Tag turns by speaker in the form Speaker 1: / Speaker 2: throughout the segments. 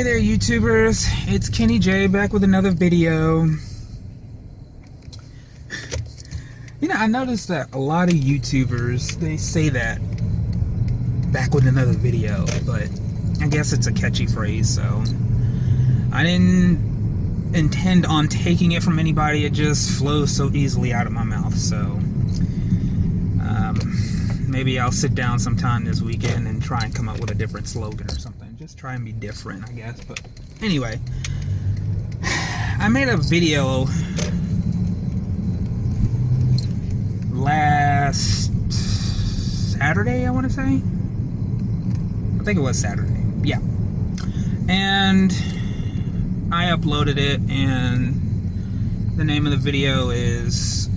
Speaker 1: Hey there, YouTubers. It's Kenny J back with another video. I noticed that a lot of YouTubers, they say that back with another video, but I guess it's a catchy phrase, so I didn't intend on taking it from anybody. It just flows so easily out of my mouth, so maybe I'll sit down sometime this weekend and try and come up with a different slogan or something. Just try and be different, I guess. But anyway, I made a video last Saturday, I want to say. I think it was Saturday. Yeah. And I uploaded it, and the name of the video is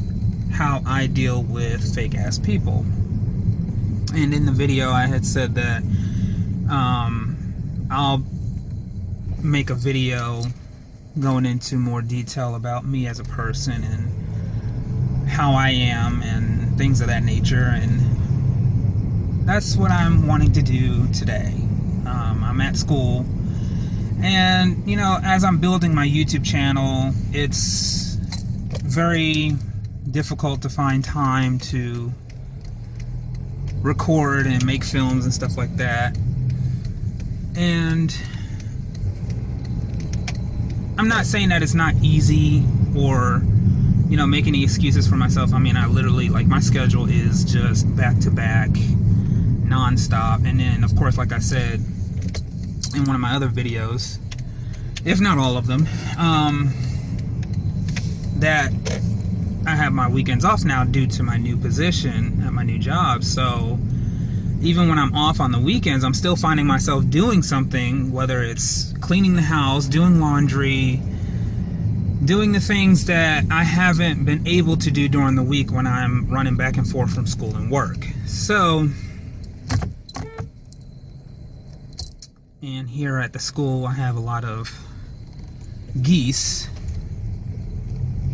Speaker 1: How I Deal with Fake Ass People. And in the video I had said that I'll make a video going into more detail about me as a person and how I am and things of that nature, and that's what I'm wanting to do today. I'm at school, and as I'm building my YouTube channel, it's very difficult to find time to record and make films and stuff like that. And I'm not saying that it's not easy or make any excuses for myself. I mean, I literally, my schedule is just back to back, non-stop. And then of course, like I said in one of my other videos, if not all of them, that I have my weekends off now due to my new position at my new job. So even when I'm off on the weekends, I'm still finding myself doing something, whether it's cleaning the house, doing laundry, doing the things that I haven't been able to do during the week when I'm running back and forth from school and work. So, and here at the school, I have a lot of geese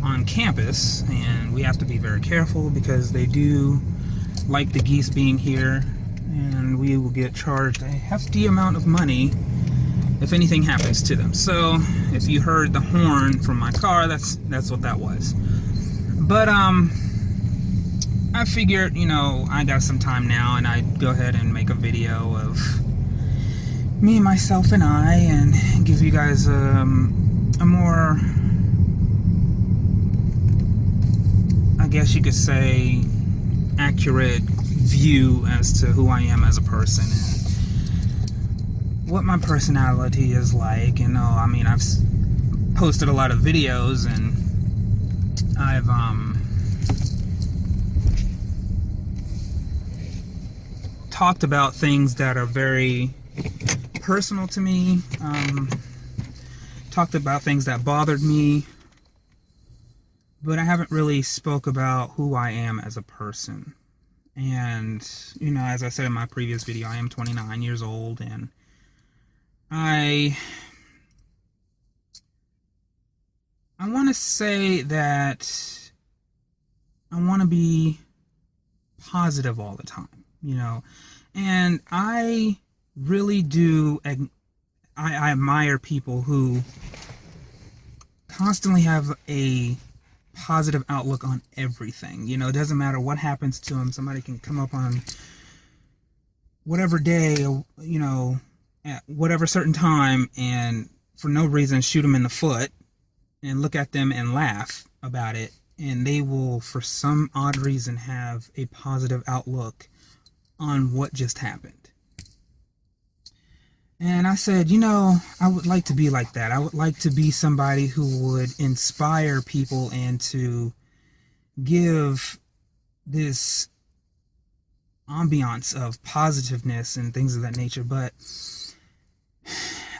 Speaker 1: on campus, and we have to be very careful because they do like the geese being here, and we will get charged a hefty amount of money if anything happens to them. So if you heard the horn from my car, that's what that was. But I figured I got some time now, and I'd go ahead and make a video of me, myself, and I, and give you guys a more, I guess you could say, accurate view as to who I am as a person and what my personality is like. I mean, I've posted a lot of videos, and I've talked about things that are very personal to me, talked about things that bothered me, but I haven't really spoke about who I am as a person. And, as I said in my previous video, I am 29 years old, and I want to say that I want to be positive all the time, and I really do, I admire people who constantly have a positive outlook on everything. It doesn't matter what happens to them. Somebody can come up on whatever day, at whatever certain time, and for no reason shoot them in the foot and look at them and laugh about it, and they will, for some odd reason, have a positive outlook on what just happened. And I said, I would like to be like that. I would like to be somebody who would inspire people and to give this ambiance of positiveness and things of that nature. But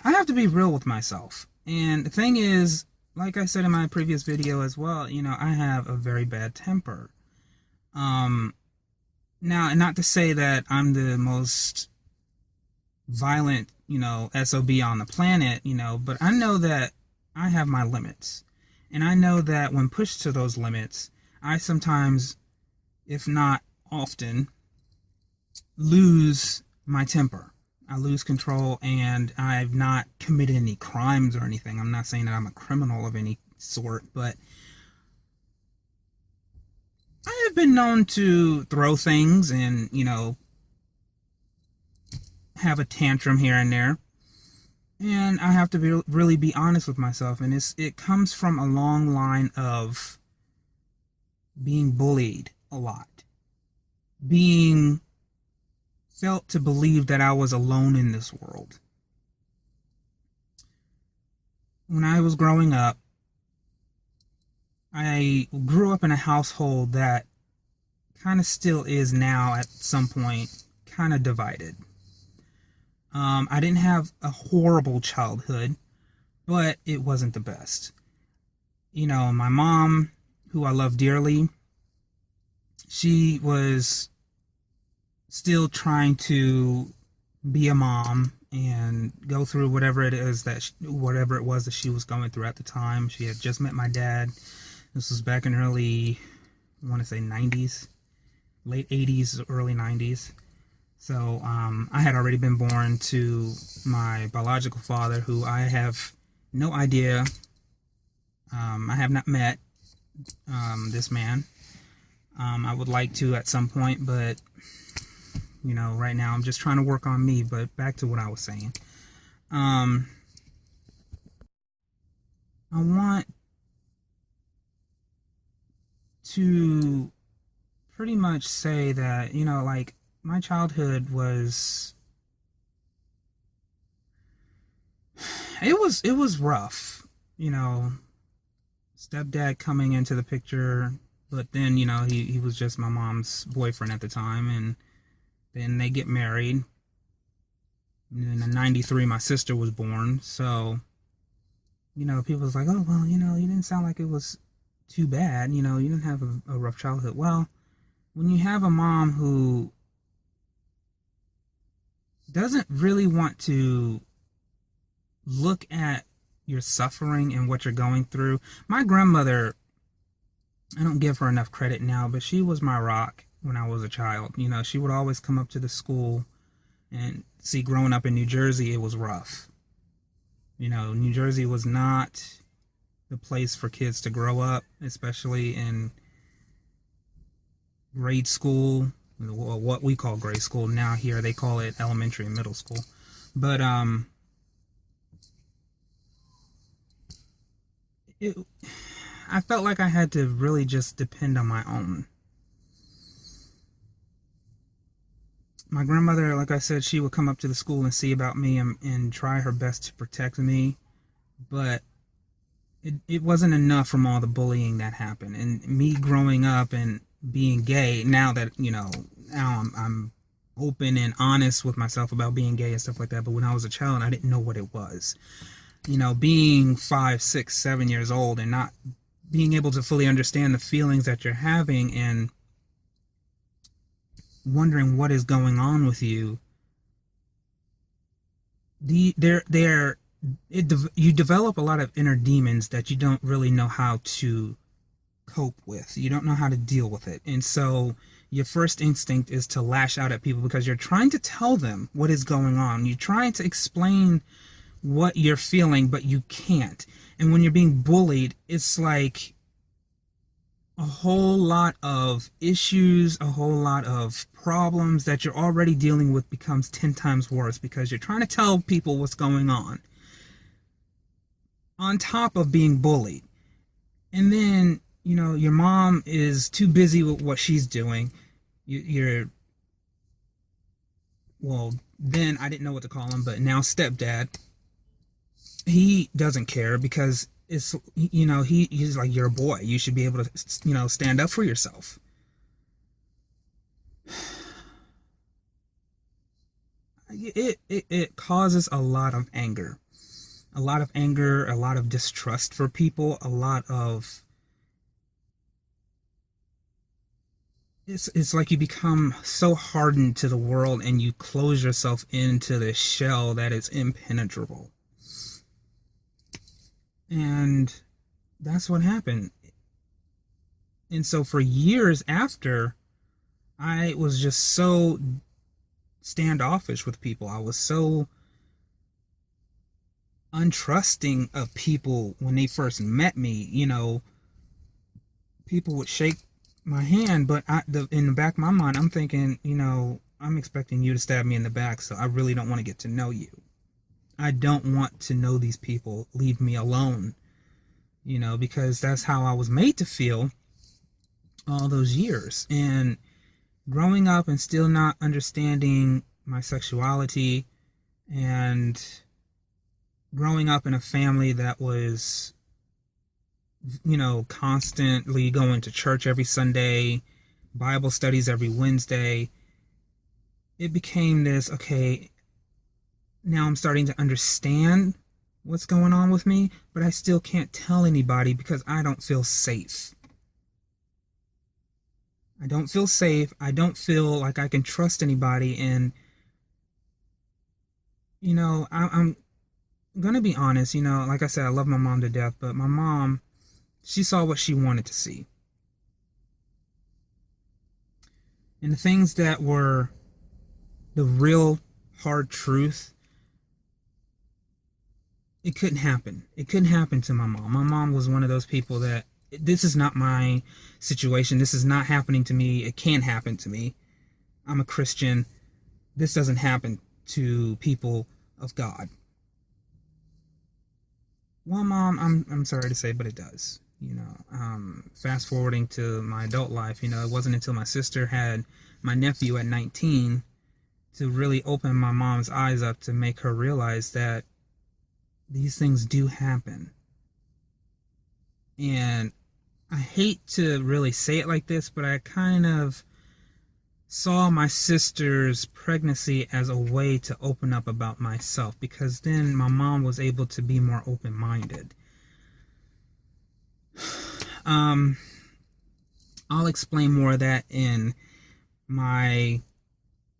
Speaker 1: I have to be real with myself. And the thing is, like I said in my previous video as well, I have a very bad temper. Now, and not to say that I'm the most violent SOB on the planet, but I know that I have my limits, and I know that when pushed to those limits, I sometimes, if not often, lose my temper. I lose control, and I've not committed any crimes or anything. I'm not saying that I'm a criminal of any sort, but I have been known to throw things and, have a tantrum here and there. And I have to really be honest with myself. And it comes from a long line of being bullied a lot, being felt to believe that I was alone in this world. When I was growing up, I grew up in a household that kind of still is now at some point kind of divided. I didn't have a horrible childhood, but it wasn't the best. My mom, who I love dearly, she was still trying to be a mom and go through whatever it was that she was going through at the time. She had just met my dad. This was back in early, I want to say 90s, late 80s, early 90s. So I had already been born to my biological father, who I have no idea. I have not met this man. I would like to at some point, but right now I'm just trying to work on me. But back to what I was saying. I want to pretty much say that, like, my childhood was it was rough. Stepdad coming into the picture, but then, he was just my mom's boyfriend at the time, and then they get married. And in '93 my sister was born, so people was like, oh well, you didn't sound like it was too bad, you didn't have a rough childhood. Well, when you have a mom who doesn't really want to look at your suffering and what you're going through. My grandmother, I don't give her enough credit now, but she was my rock when I was a child. She would always come up to the school, and see, growing up in New Jersey, it was rough. New Jersey was not the place for kids to grow up, especially in grade school, what we call grade school. Now here they call it elementary and middle school. But I felt like I had to really just depend on my own. My grandmother, like I said, she would come up to the school and see about me, and try her best to protect me, but it wasn't enough from all the bullying that happened. And me growing up and being gay, now that, now I'm open and honest with myself about being gay and stuff like that, but when I was a child, I didn't know what it was. Being 5, 6, 7 years old and not being able to fully understand the feelings that you're having, and wondering what is going on with you. You develop a lot of inner demons that you don't really know how to cope with. You don't know how to deal with it. And so your first instinct is to lash out at people, because you're trying to tell them what is going on. You're trying to explain what you're feeling, but you can't. And when you're being bullied, it's like a whole lot of issues, a whole lot of problems that you're already dealing with becomes 10 times worse, because you're trying to tell people what's going on top of being bullied. And then, your mom is too busy with what she's doing. Well, then I didn't know what to call him, but now stepdad, he doesn't care, because it's, he's like, you're a boy, you should be able to, stand up for yourself. It causes a lot of anger, a lot of distrust for people, a lot of, it's like you become so hardened to the world, and you close yourself into this shell that is impenetrable. And that's what happened. And so for years after, I was just so standoffish with people. I was so untrusting of people when they first met me. People would shake my hand, but in the back of my mind, I'm thinking, I'm expecting you to stab me in the back, so I really don't want to get to know you. I don't want to know these people. Leave me alone. Because that's how I was made to feel all those years. And growing up and still not understanding my sexuality, and growing up in a family that was, constantly going to church every Sunday, Bible studies every Wednesday, it became this, okay, now I'm starting to understand what's going on with me, but I still can't tell anybody because I don't feel safe. I don't feel safe. I don't feel like I can trust anybody. And, I'm going to be honest, like I said, I love my mom to death, but my mom, she saw what she wanted to see. And the things that were the real hard truth, it couldn't happen. It couldn't happen to my mom. My mom was one of those people that, this is not my situation. This is not happening to me. It can't happen to me. I'm a Christian. This doesn't happen to people of God. Well, Mom, I'm sorry to say, but it does. Fast forwarding to my adult life, it wasn't until my sister had my nephew at 19 to really open my mom's eyes up to make her realize that these things do happen. And I hate to really say it like this, but I kind of saw my sister's pregnancy as a way to open up about myself, because then my mom was able to be more open-minded. I'll explain more of that in my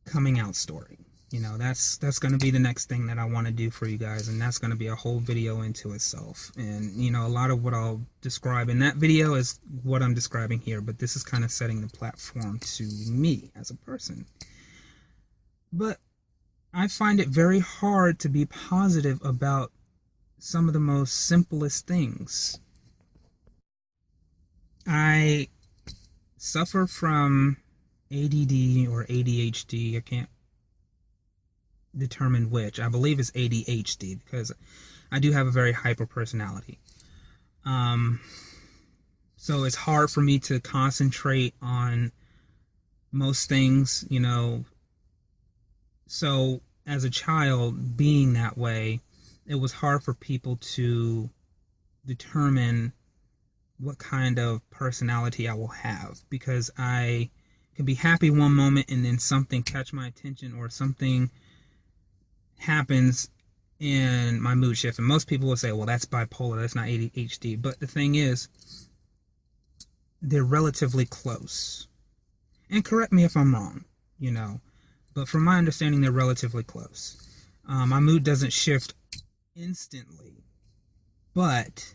Speaker 1: coming out story. That's going to be the next thing that I want to do for you guys, and that's going to be a whole video into itself. And a lot of what I'll describe in that video is what I'm describing here, but this is kind of setting the platform to me as a person. But I find it very hard to be positive about some of the most simplest things. I suffer from ADD or ADHD. I can't determine which. I believe it's ADHD because I do have a very hyper personality. So it's hard for me to concentrate on most things, So as a child, being that way, it was hard for people to determine what kind of personality I will have, because I can be happy one moment and then something catch my attention, or something happens and my mood shifts. And most people will say, well, that's bipolar, that's not ADHD. But the thing is, they're relatively close. And correct me if I'm wrong, but from my understanding, they're relatively close. My mood doesn't shift instantly, but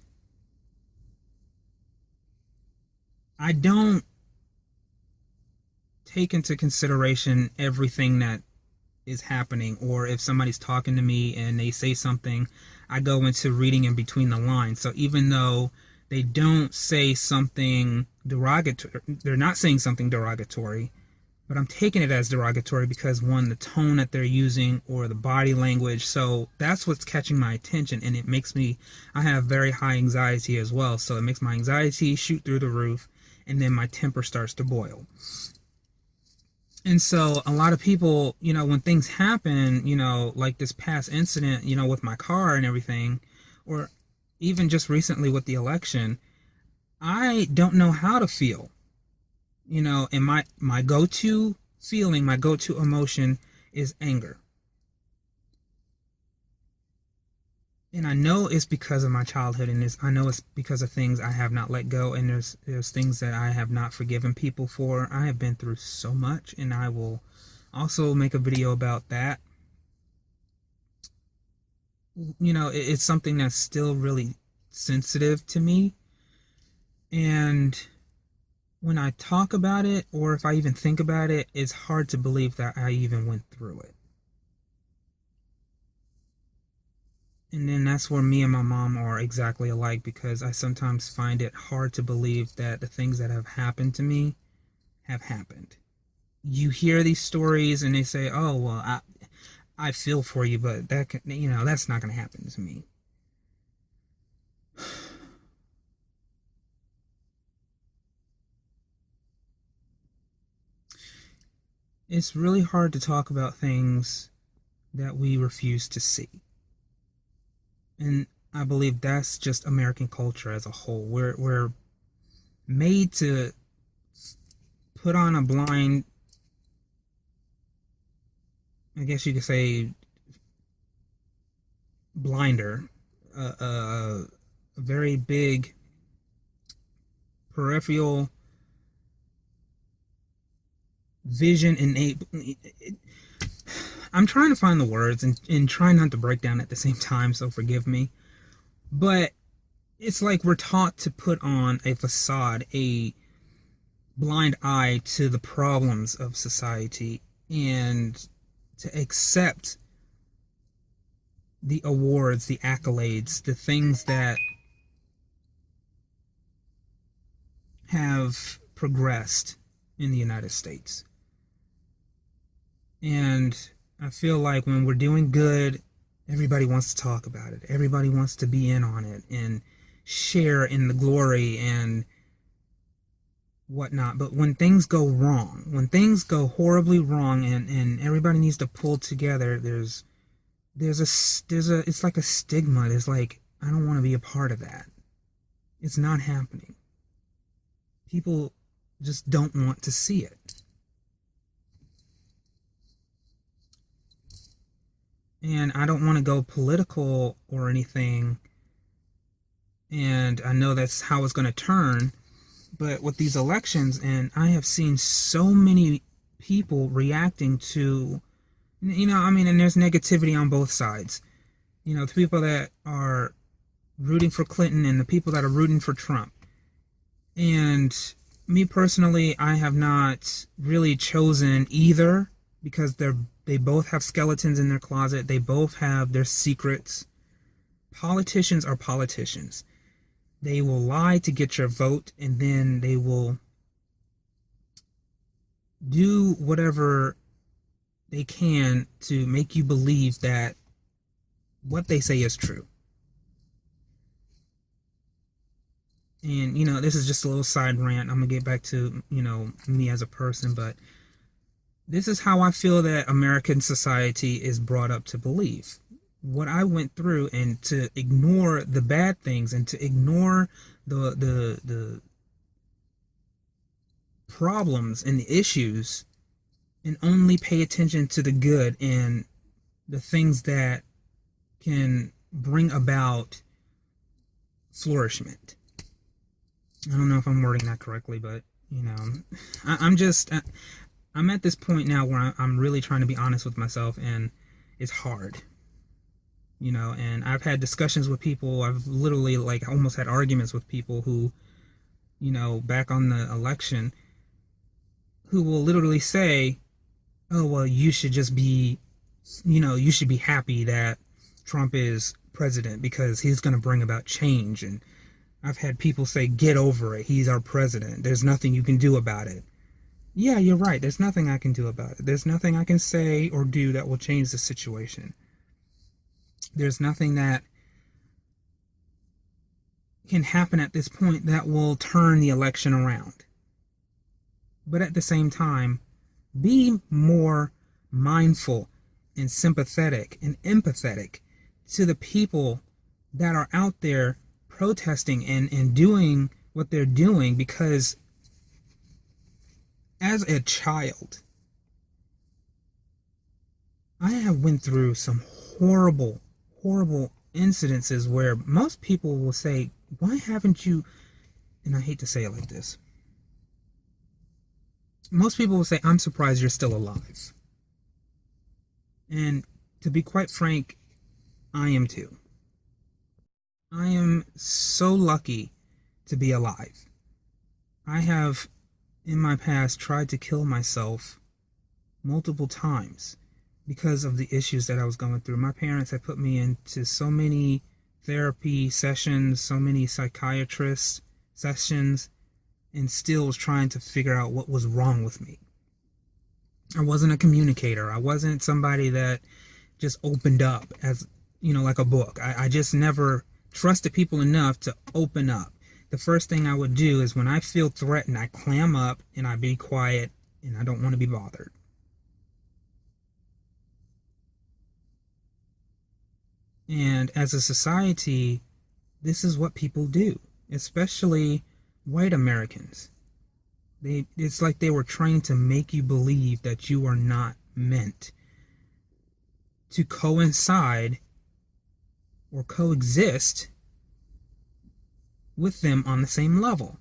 Speaker 1: I don't take into consideration everything that is happening. Or if somebody's talking to me and they say something, I go into reading in between the lines. So even though they don't say something derogatory, they're not saying something derogatory, but I'm taking it as derogatory because, one, the tone that they're using or the body language. So that's what's catching my attention, and it makes me, I have very high anxiety as well. So it makes my anxiety shoot through the roof, and then my temper starts to boil. And so a lot of people, when things happen, like this past incident, with my car and everything, or even just recently with the election, I don't know how to feel. And my go-to feeling, my go-to emotion is anger. And I know it's because of my childhood, and I know it's because of things I have not let go, and there's things that I have not forgiven people for. I have been through so much, and I will also make a video about that. It's something that's still really sensitive to me. And when I talk about it, or if I even think about it, it's hard to believe that I even went through it. And then that's where me and my mom are exactly alike, because I sometimes find it hard to believe that the things that have happened to me have happened. You hear these stories and they say, "Oh, well, I feel for you, but that's not going to happen to me." It's really hard to talk about things that we refuse to see. And I believe that's just American culture as a whole. We're made to put on a blind, I guess you could say, blinder, a very big peripheral vision enable. I'm trying to find the words and try not to break down at the same time, so forgive me. But it's like we're taught to put on a facade, a blind eye to the problems of society, and to accept the awards, the accolades, the things that have progressed in the United States. And I feel like when we're doing good, everybody wants to talk about it. Everybody wants to be in on it and share in the glory and whatnot. But when things go wrong, when things go horribly wrong, and everybody needs to pull together, it's like a stigma. It's like, I don't want to be a part of that. It's not happening. People just don't want to see it. And I don't want to go political or anything, and I know that's how it's going to turn, but with these elections, and I have seen so many people reacting to, I mean, and there's negativity on both sides. The people that are rooting for Clinton and the people that are rooting for Trump. And me personally, I have not really chosen either, because they both have skeletons in their closet. They both have their secrets. Politicians are politicians. They will lie to get your vote, and then they will do whatever they can to make you believe that what they say is true. And, this is just a little side rant. I'm going to get back to, me as a person, but this is how I feel that American society is brought up to believe. What I went through, and to ignore the bad things and to ignore the problems and the issues, and only pay attention to the good and the things that can bring about flourishment. I don't know if I'm wording that correctly, but I'm at this point now where I'm really trying to be honest with myself, and it's hard. And I've had discussions with people. I've literally, like, almost had arguments with people who, back on the election, who will literally say, "Oh, well, you should just be, you should be happy that Trump is president because he's going to bring about change." And I've had people say, "Get over it. He's our president. There's nothing you can do about it." Yeah, you're right. There's nothing I can do about it. There's nothing I can say or do that will change the situation. There's nothing that can happen at this point that will turn the election around. But at the same time, be more mindful and sympathetic and empathetic to the people that are out there protesting and doing what they're doing, because as a child, I have went through some horrible, horrible incidences where most people will say, "Why haven't you," and I hate to say it like this, most people will say, "I'm surprised you're still alive." And to be quite frank, I am too. I am so lucky to be alive. I have in my past tried to kill myself multiple times because of the issues that I was going through. My parents had put me into so many therapy sessions, so many psychiatrist sessions, and still was trying to figure out what was wrong with me. I wasn't a communicator. I wasn't somebody that just opened up as, like a book. I just never trusted people enough to open up. The first thing I would do is when I feel threatened, I clam up and I be quiet and I don't want to be bothered. And as a society, this is what people do, especially white Americans. It's like they were trying to make you believe that you are not meant to coincide or coexist with them on the same level.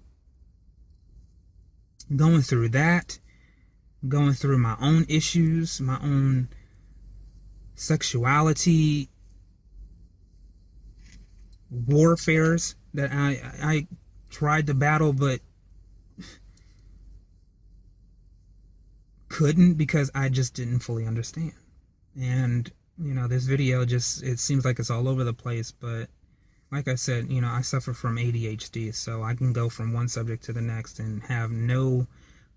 Speaker 1: Going through that, going through my own issues, my own sexuality, warfares that I tried to battle but couldn't because I just didn't fully understand. And this video it seems like it's all over the place, but like I said, I suffer from ADHD, so I can go from one subject to the next and have no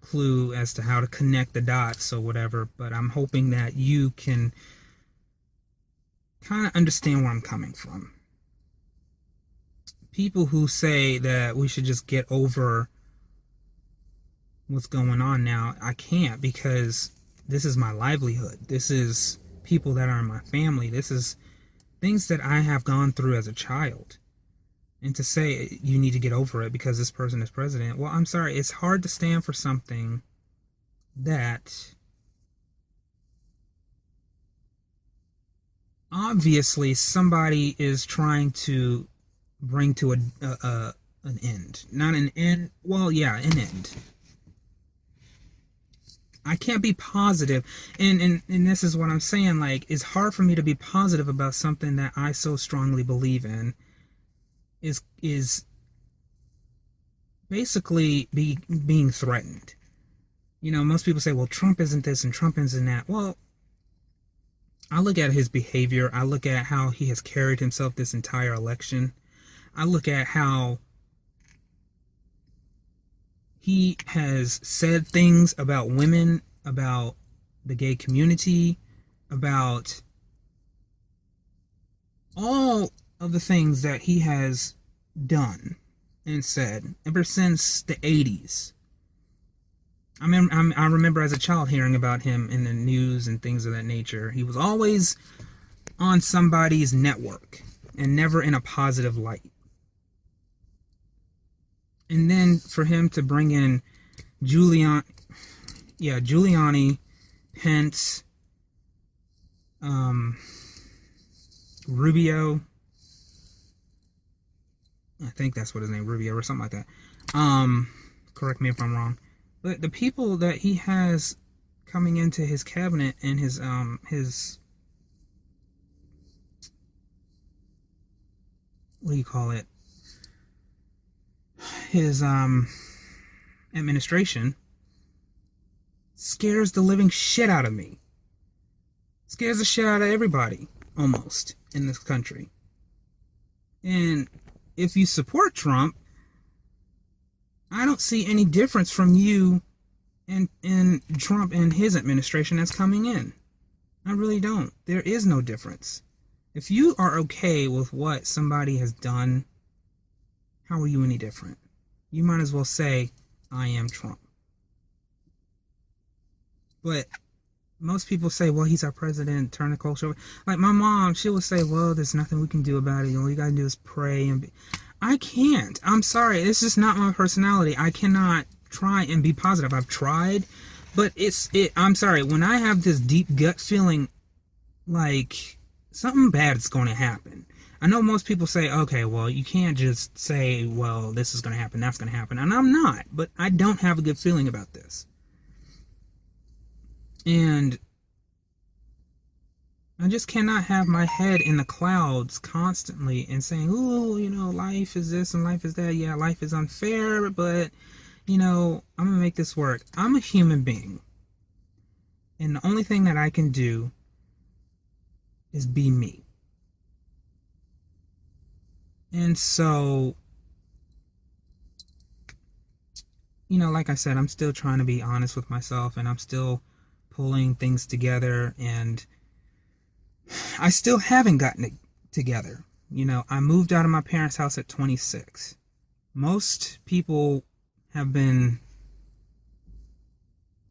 Speaker 1: clue as to how to connect the dots or whatever. But I'm hoping that you can kind of understand where I'm coming from. People who say that we should just get over what's going on now, I can't, because this is my livelihood. This is people that are in my family. This is things that I have gone through as a child. And to say you need to get over it because this person is president, well, I'm sorry, it's hard to stand for something that obviously somebody is trying to bring to an end. Not an end, well, yeah, an end. I can't be positive, and this is what I'm saying, like, it's hard for me to be positive about something that I so strongly believe in is basically being threatened. Most people say, well, Trump isn't this and Trump isn't that. Well, I look at his behavior. I look at how he has carried himself this entire election. I look at how he has said things about women, about the gay community, about all of the things that he has done and said ever since the 80s. I remember as a child hearing about him in the news and things of that nature. He was always on somebody's network and never in a positive light. And then for him to bring in Giuliani, Pence, Rubio, I think that's what his name, Rubio or something like that. Correct me if I'm wrong. But the people that he has coming into his cabinet and his what do you call it? His administration scares the living shit out of me. Scares the shit out of everybody, almost, in this country. And if you support Trump, I don't see any difference from you and Trump and his administration that's coming in. I really don't. There is no difference. If you are okay with what somebody has done, how are you any different? You might as well say, I am Trump. But most people say, well, he's our president, turn the culture over. Like my mom, she will say, well, there's nothing we can do about it. All you gotta do is pray and be. I can't. I'm sorry. It's just not my personality. I cannot try and be positive. I've tried, but I'm sorry. When I have this deep gut feeling like something bad is going to happen. I know most people say, okay, well, you can't just say, well, this is going to happen, that's going to happen. And I'm not, but I don't have a good feeling about this. And I just cannot have my head in the clouds constantly and saying, oh, life is this and life is that. Yeah, life is unfair, but, I'm gonna make this work. I'm a human being, and the only thing that I can do is be me. And so, like I said, I'm still trying to be honest with myself, and I'm still pulling things together, and I still haven't gotten it together. I moved out of my parents' house at 26. Most people have been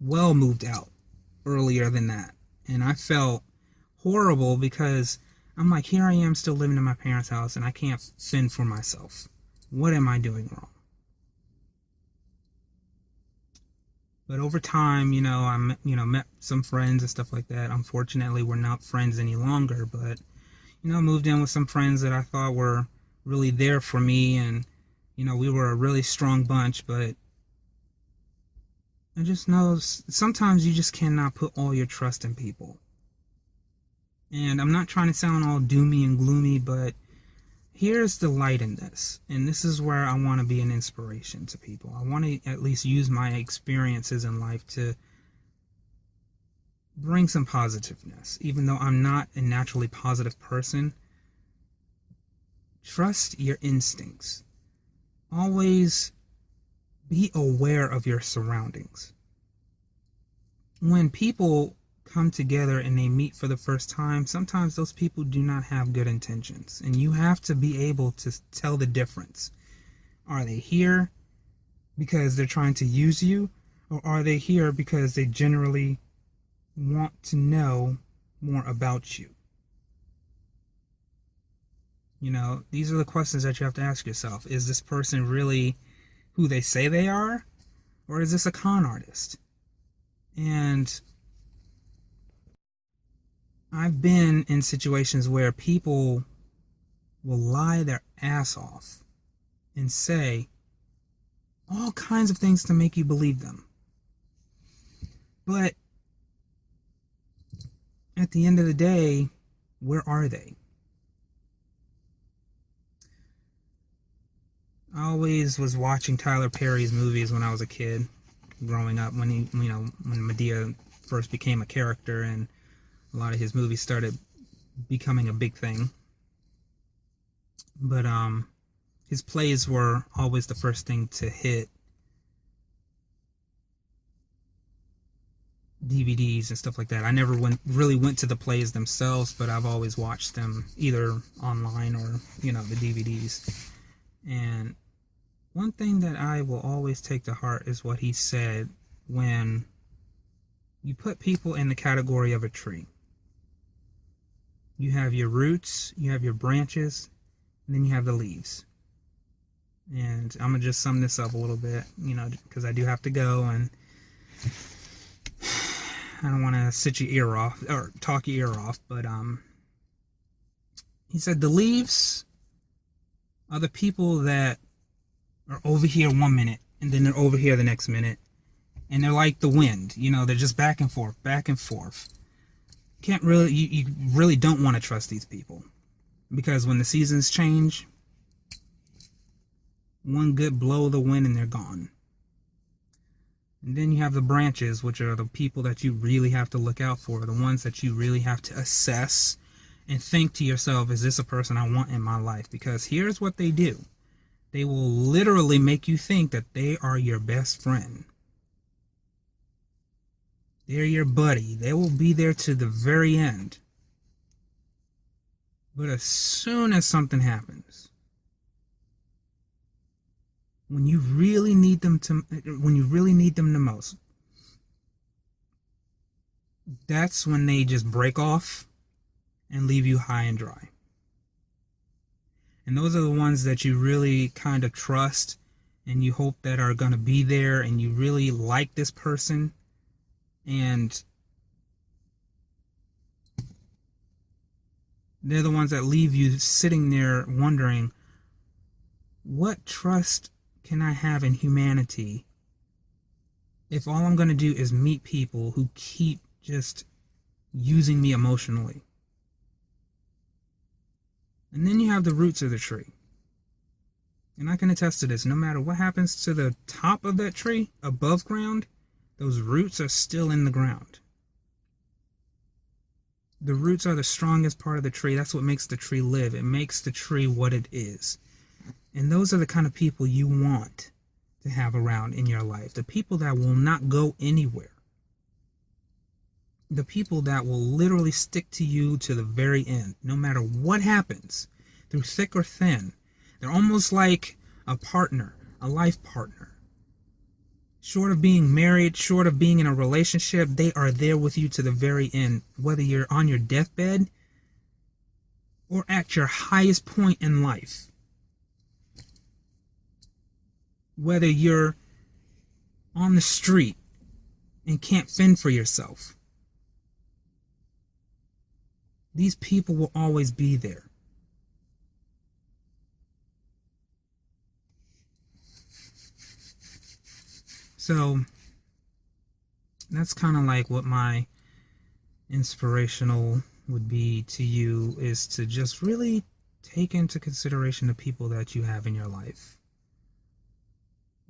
Speaker 1: well moved out earlier than that. And I felt horrible because I'm like, here I am still living in my parents' house and I can't fend for myself. What am I doing wrong? But over time, I met some friends and stuff like that. Unfortunately, we're not friends any longer, but moved in with some friends that I thought were really there for me, and we were a really strong bunch. But I just know sometimes you just cannot put all your trust in people. And I'm not trying to sound all doomy and gloomy, but here's the light in this. And this is where I want to be an inspiration to people. I want to at least use my experiences in life to bring some positiveness. Even though I'm not a naturally positive person, trust your instincts. Always be aware of your surroundings. When people come together and they meet for the first time, sometimes those people do not have good intentions, and you have to be able to tell the difference. Are they here because they're trying to use you, or are they here because they generally want to know more about you? These are the questions that you have to ask yourself. Is this person really who they say they are, or is this a con artist? And I've been in situations where people will lie their ass off and say all kinds of things to make you believe them. But at the end of the day, where are they? I always was watching Tyler Perry's movies when I was a kid, growing up, when when Madea first became a character and a lot of his movies started becoming a big thing. But his plays were always the first thing to hit DVDs and stuff like that. I never really went to the plays themselves, but I've always watched them either online or, the DVDs. And one thing that I will always take to heart is what he said when you put people in the category of a tree. You have your roots, you have your branches, and then you have the leaves. And I'm going to just sum this up a little bit, because I do have to go, and I don't want to sit your ear off, or talk your ear off, but he said the leaves are the people that are over here one minute, and then they're over here the next minute, and they're like the wind, they're just back and forth, back and forth. You really don't want to trust these people, because when the seasons change, one good blow of the wind and they're gone. And then you have the branches, which are the people that you really have to look out for, the ones that you really have to assess and think to yourself, is this a person I want in my life? Because here's what they do. They will literally make you think that they are your best friend. They're your buddy. They will be there to the very end. But as soon as something happens, when you really need them the most, that's when they just break off and leave you high and dry. And those are the ones that you really kind of trust and you hope that are going to be there, and you really like this person, and they're the ones that leave you sitting there wondering, what trust can I have in humanity if all I'm going to do is meet people who keep just using me emotionally? And then you have the roots of the tree. And I can attest to this. No matter what happens to the top of that tree, above ground, those roots are still in the ground. The roots are the strongest part of the tree. That's what makes the tree live. It makes the tree what it is. And those are the kind of people you want to have around in your life. The people that will not go anywhere. The people that will literally stick to you to the very end, no matter what happens, through thick or thin. They're almost like a partner, a life partner. Short of being married, short of being in a relationship, they are there with you to the very end, whether you're on your deathbed or at your highest point in life. Whether you're on the street and can't fend for yourself. These people will always be there. So that's kind of like what my inspirational would be to you, is to just really take into consideration the people that you have in your life.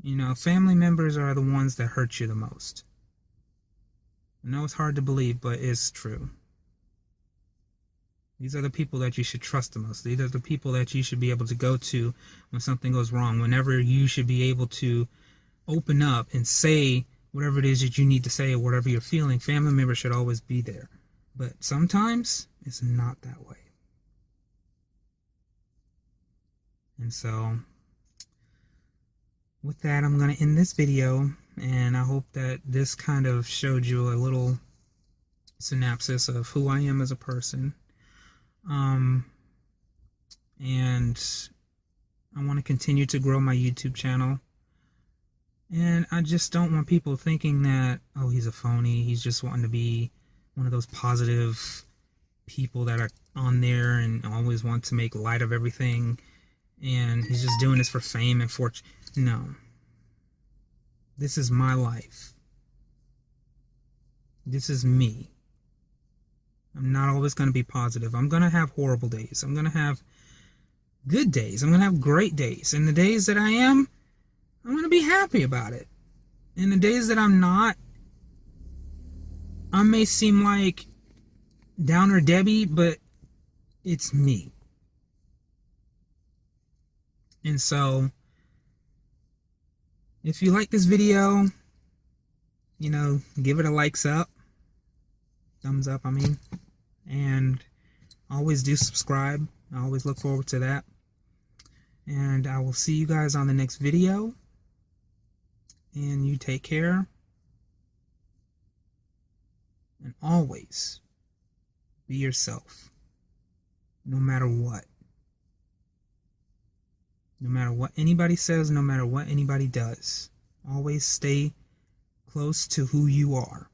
Speaker 1: You know, family members are the ones that hurt you the most. I know it's hard to believe, but it's true. These are the people that you should trust the most. These are the people that you should be able to go to when something goes wrong. Whenever you should be able to open up and say whatever it is that you need to say or whatever you're feeling, family members should always be there. But sometimes it's not that way. And so with that, I'm going to end this video, and I hope that this kind of showed you a little synopsis of who I am as a person. And I want to continue to grow my YouTube channel. And I just don't want people thinking that, oh, he's a phony. He's just wanting to be one of those positive people that are on there and always want to make light of everything. And he's just doing this for fame and fortune. No. This is my life. This is me. I'm not always going to be positive. I'm going to have horrible days. I'm going to have good days. I'm going to have great days. And the days that I am going to be happy about it. And the days that I'm not, I may seem like Downer Debbie, but it's me. And so, if you like this video, you know, give it a thumbs up, I mean. And always do subscribe. I always look forward to that. And I will see you guys on the next video. And you take care. And always be yourself. No matter what. No matter what anybody says, no matter what anybody does. Always stay close to who you are.